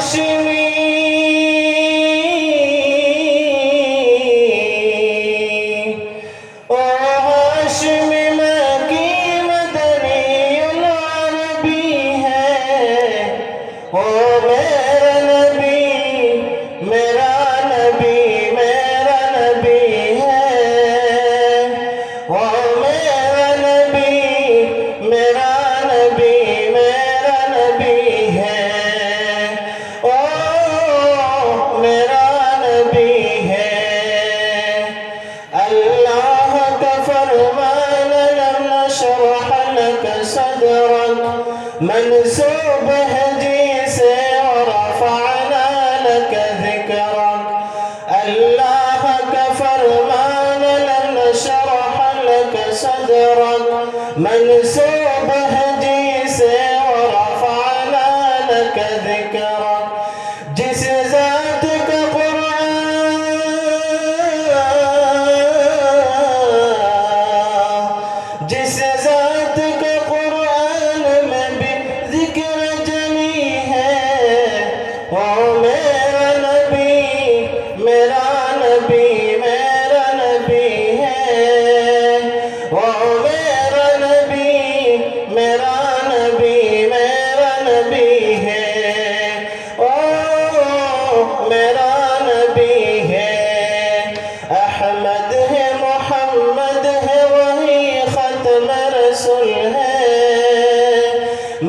हाशमी ओ हाशमी मकी मदनी अरबी है ओ मेरा नबी मेरा नबी मेरा नबी है ओ मेरा नबी मेरा नबी मेरा नबी है ओ मेरा नबी है अल्लाह का फरमान लम नशरह लक सदरक मंसूब है जिसे ورفعنا لك ذكرك अल्लाह का फरमान लम नशरह लक सदरक मंसूब है जिसे ورفعنا لك ذكرك जिस ज़ात का जिस ज़ात का कुरान में भी ज़िक्र जमी है ओ मेरा नबी मेरा नबी मेरा नबी है ओ मेरा नबी मेरा नबी मेरा नबी है ओ मेरा नबी है अहमद है मोहम्मद है वही खत्म रसूल है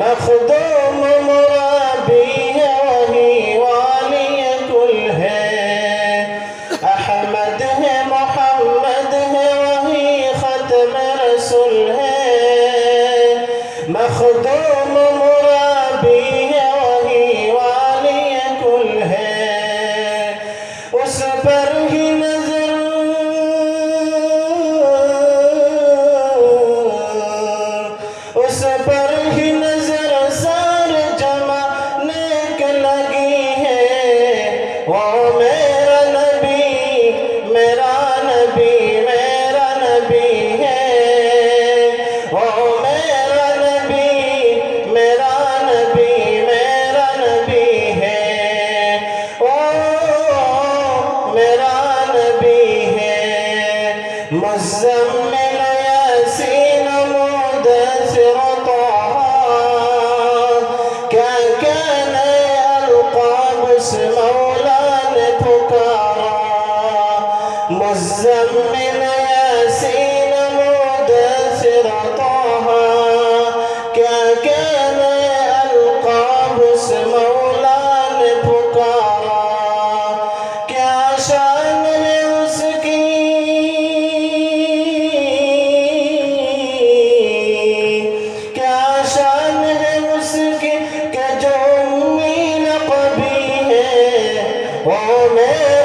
मखदूम मुराबी है वही वाली कुल है अहमद है मोहम्मद है वही खत्म रसूल है मखदूम मुराबी है वही वाली कुल है उस पर ही नजर उस पर ही नजर सार जमाने के लगी है वो मेरा नबी मेरा नबी मेरा नबी है वो मेरा नबी मेरा नबी मेरा नबी है ओ मेरा नबी है मुज़म्मिल यासीन मुदस्सिर क्या कहने अलक़ाब से मौला ने पुकारा मुज़म्मिल यासीन मुदस्सिर क्या कहने अलक़ाब से मौला ने पुकारा क्या शान है उसकी क्या शान है उसकी कि जो उम्मी नक़बी है ओ मेरा